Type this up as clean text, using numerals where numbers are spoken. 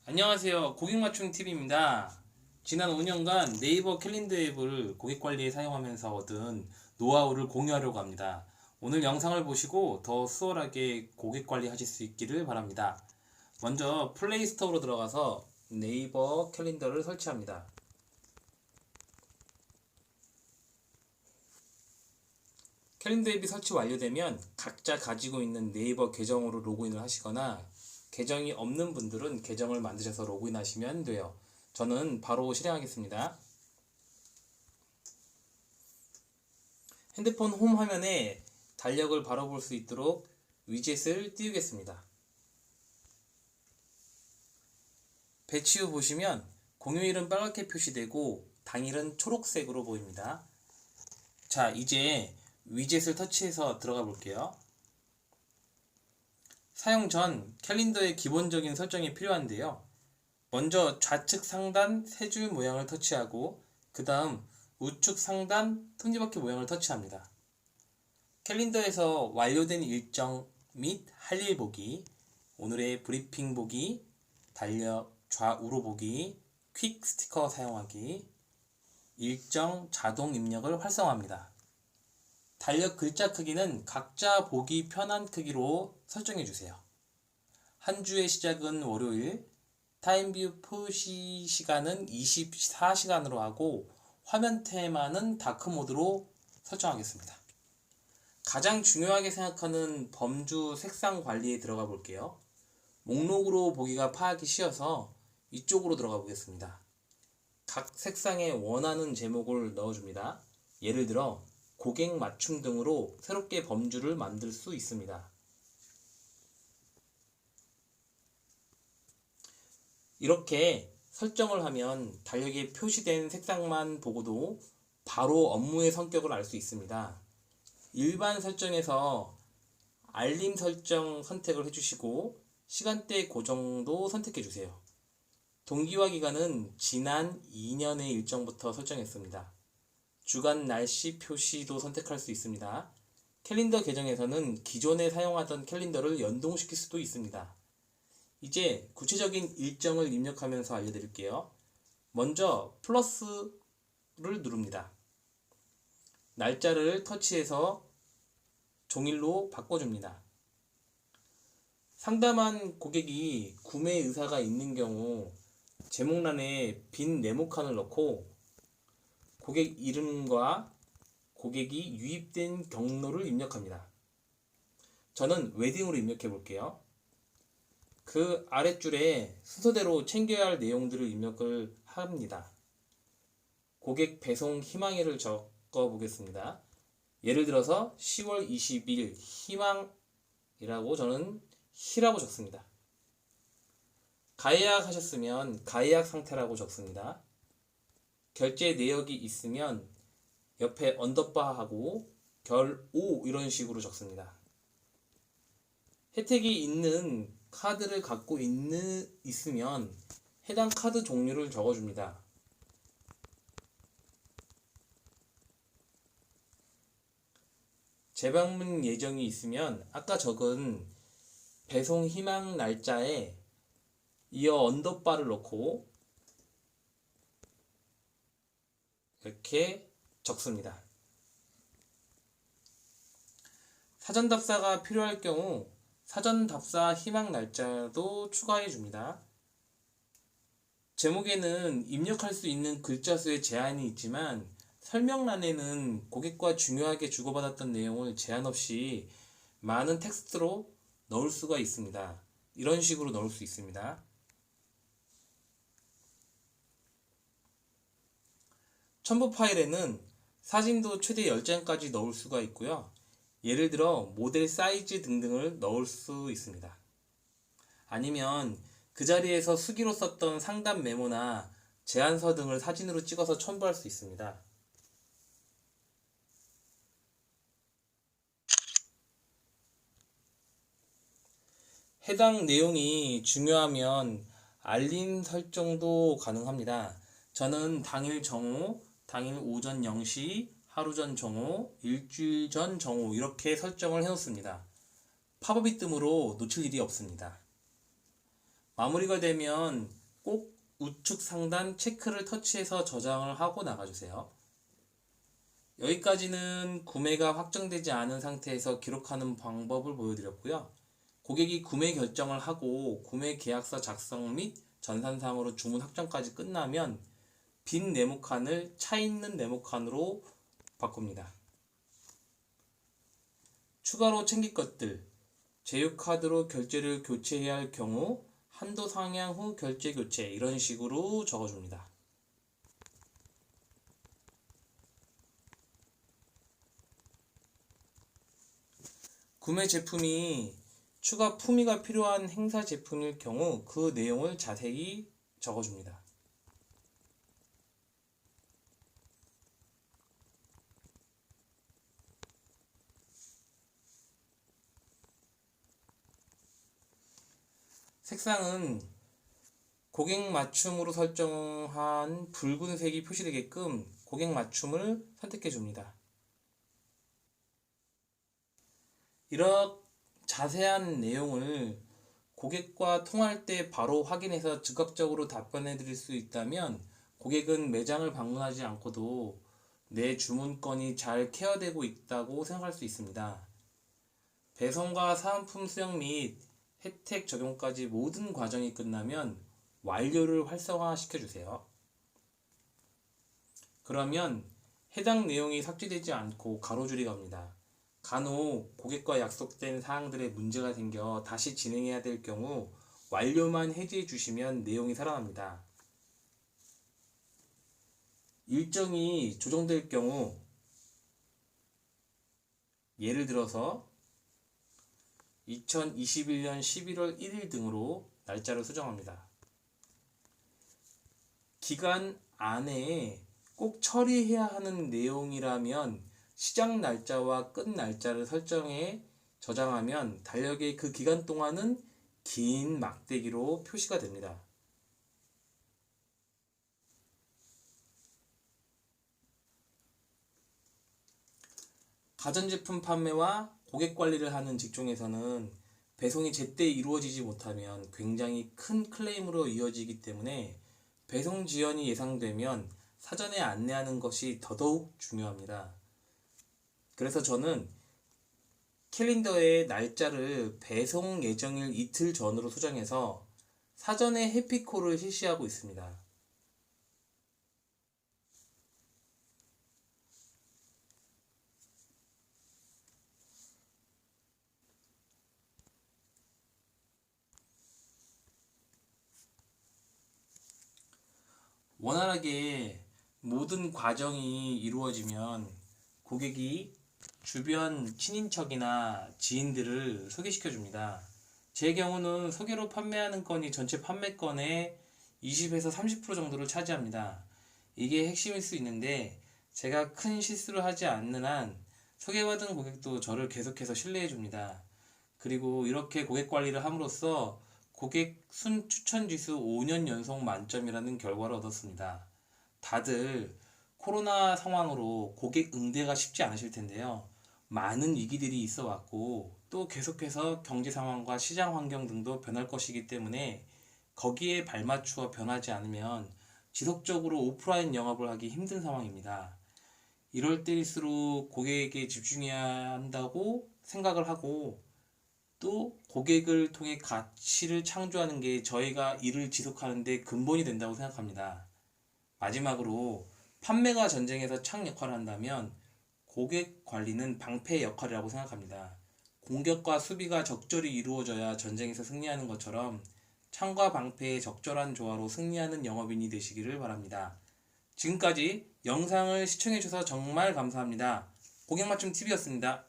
안녕하세요. 고객맞춤TV입니다. 지난 5년간 네이버 캘린더 앱을 고객 관리에 사용하면서 얻은 노하우를 공유하려고 합니다. 오늘 영상을 보시고 더 수월하게 고객 관리하실 수 있기를 바랍니다. 먼저 플레이스토어로 들어가서 네이버 캘린더를 설치합니다. 캘린더 앱이 설치 완료되면 각자 가지고 있는 네이버 계정으로 로그인을 하시거나 계정이 없는 분들은 계정을 만드셔서 로그인하시면 돼요. 저는 바로 실행하겠습니다. 핸드폰 홈 화면에 달력을 바로 볼 수 있도록 위젯을 띄우겠습니다. 배치 후 보시면 공휴일은 빨갛게 표시되고 당일은 초록색으로 보입니다. 자, 이제 위젯을 터치해서 들어가 볼게요. 사용 전 캘린더의 기본적인 설정이 필요한데요. 먼저 좌측 상단 세 줄 모양을 터치하고 그 다음 우측 상단 톱니바퀴 모양을 터치합니다. 캘린더에서 완료된 일정 및 할 일 보기, 오늘의 브리핑 보기, 달력 좌우로 보기, 퀵 스티커 사용하기, 일정 자동 입력을 활성화합니다. 달력 글자 크기는 각자 보기 편한 크기로 설정해주세요. 한 주의 시작은 월요일, 타임뷰 표시 시간은 24시간으로 하고 화면 테마는 다크모드로 설정하겠습니다. 가장 중요하게 생각하는 범주 색상 관리에 들어가 볼게요. 목록으로 보기가 파악이 쉬워서 이쪽으로 들어가 보겠습니다. 각 색상에 원하는 제목을 넣어줍니다. 예를 들어 고객 맞춤 등으로 새롭게 범주를 만들 수 있습니다. 이렇게 설정을 하면 달력에 표시된 색상만 보고도 바로 업무의 성격을 알 수 있습니다. 일반 설정에서 알림 설정 선택을 해주시고 시간대 고정도 선택해주세요. 동기화 기간은 지난 2년의 일정부터 설정했습니다. 주간 날씨 표시도 선택할 수 있습니다. 캘린더 계정에서는 기존에 사용하던 캘린더를 연동시킬 수도 있습니다. 이제 구체적인 일정을 입력하면서 알려드릴게요. 먼저 플러스를 누릅니다. 날짜를 터치해서 종일로 바꿔줍니다. 상담한 고객이 구매 의사가 있는 경우 제목란에 빈 네모칸을 넣고 고객 이름과 고객이 유입된 경로를 입력합니다. 저는 웨딩으로 입력해 볼게요. 그 아랫줄에 순서대로 챙겨야 할 내용들을 입력을 합니다. 고객 배송 희망일을 적어 보겠습니다. 예를 들어서 10월 20일 희망이라고 저는 희라고 적습니다. 가예약 하셨으면 가예약 상태라고 적습니다. 결제 내역이 있으면 옆에 언더바하고 결 5 이런 식으로 적습니다. 혜택이 있는 카드를 갖고 있으면 해당 카드 종류를 적어줍니다. 재방문 예정이 있으면 아까 적은 배송 희망 날짜에 이어 언더바를 넣고 이렇게 적습니다. 사전 답사가 필요할 경우 사전 답사 희망 날짜도 추가해 줍니다. 제목에는 입력할 수 있는 글자 수에 제한이 있지만 설명란에는 고객과 중요하게 주고받았던 내용을 제한 없이 많은 텍스트로 넣을 수가 있습니다. 이런 식으로 넣을 수 있습니다. 첨부 파일에는 사진도 최대 10장까지 넣을 수가 있고요. 예를 들어 모델 사이즈 등등을 넣을 수 있습니다. 아니면 그 자리에서 수기로 썼던 상담 메모나 제안서 등을 사진으로 찍어서 첨부할 수 있습니다. 해당 내용이 중요하면 알림 설정도 가능합니다. 저는 당일 정오, 당일 오전 0시, 하루 전 정오, 일주일 전 정오 이렇게 설정을 해놓습니다. 팝업이 뜸으로 놓칠 일이 없습니다. 마무리가 되면 꼭 우측 상단 체크를 터치해서 저장을 하고 나가주세요. 여기까지는 구매가 확정되지 않은 상태에서 기록하는 방법을 보여드렸고요. 고객이 구매 결정을 하고 구매 계약서 작성 및 전산상으로 주문 확정까지 끝나면 빈 네모칸을 차 있는 네모칸으로 바꿉니다. 추가로 챙길 것들, 제휴카드로 결제를 교체해야 할 경우 한도 상향 후 결제 교체, 이런 식으로 적어줍니다. 구매 제품이 추가 품위가 필요한 행사 제품일 경우 그 내용을 자세히 적어줍니다. 색상은 고객 맞춤으로 설정한 붉은색이 표시되게끔 고객 맞춤을 선택해 줍니다. 이런 자세한 내용을 고객과 통화할 때 바로 확인해서 즉각적으로 답변해 드릴 수 있다면 고객은 매장을 방문하지 않고도 내 주문건이 잘 케어되고 있다고 생각할 수 있습니다. 배송과 사은품 수령 및 혜택 적용까지 모든 과정이 끝나면 완료를 활성화시켜 주세요. 그러면 해당 내용이 삭제되지 않고 가로줄이 갑니다. 간혹 고객과 약속된 사항들에 문제가 생겨 다시 진행해야 될 경우 완료만 해지해 주시면 내용이 살아납니다. 일정이 조정될 경우 예를 들어서 2021년 11월 1일 등으로 날짜를 수정합니다. 기간 안에 꼭 처리해야 하는 내용이라면 시작 날짜와 끝 날짜를 설정해 저장하면 달력의 그 기간 동안은 긴 막대기로 표시가 됩니다. 가전제품 판매와 고객 관리를 하는 직종에서는 배송이 제때 이루어지지 못하면 굉장히 큰 클레임으로 이어지기 때문에 배송 지연이 예상되면 사전에 안내하는 것이 더더욱 중요합니다. 그래서 저는 캘린더에 날짜를 배송 예정일 이틀 전으로 수정해서 사전에 해피콜을 실시하고 있습니다. 원활하게 모든 과정이 이루어지면 고객이 주변 친인척이나 지인들을 소개시켜 줍니다. 제 경우는 소개로 판매하는 건이 전체 판매건의 20에서 30% 정도를 차지합니다. 이게 핵심일 수 있는데 제가 큰 실수를 하지 않는 한 소개받은 고객도 저를 계속해서 신뢰해 줍니다. 그리고 이렇게 고객 관리를 함으로써 고객 순 추천 지수 5년 연속 만점이라는 결과를 얻었습니다. 다들 코로나 상황으로 고객 응대가 쉽지 않으실 텐데요. 많은 위기들이 있어 왔고 또 계속해서 경제 상황과 시장 환경 등도 변할 것이기 때문에 거기에 발맞추어 변하지 않으면 지속적으로 오프라인 영업을 하기 힘든 상황입니다. 이럴 때일수록 고객에게 집중해야 한다고 생각을 하고 또 고객을 통해 가치를 창조하는 게 저희가 일을 지속하는 데 근본이 된다고 생각합니다. 마지막으로 판매가 전쟁에서 창 역할을 한다면 고객 관리는 방패의 역할이라고 생각합니다. 공격과 수비가 적절히 이루어져야 전쟁에서 승리하는 것처럼 창과 방패의 적절한 조화로 승리하는 영업인이 되시기를 바랍니다. 지금까지 영상을 시청해주셔서 정말 감사합니다. 고객맞춤TV였습니다.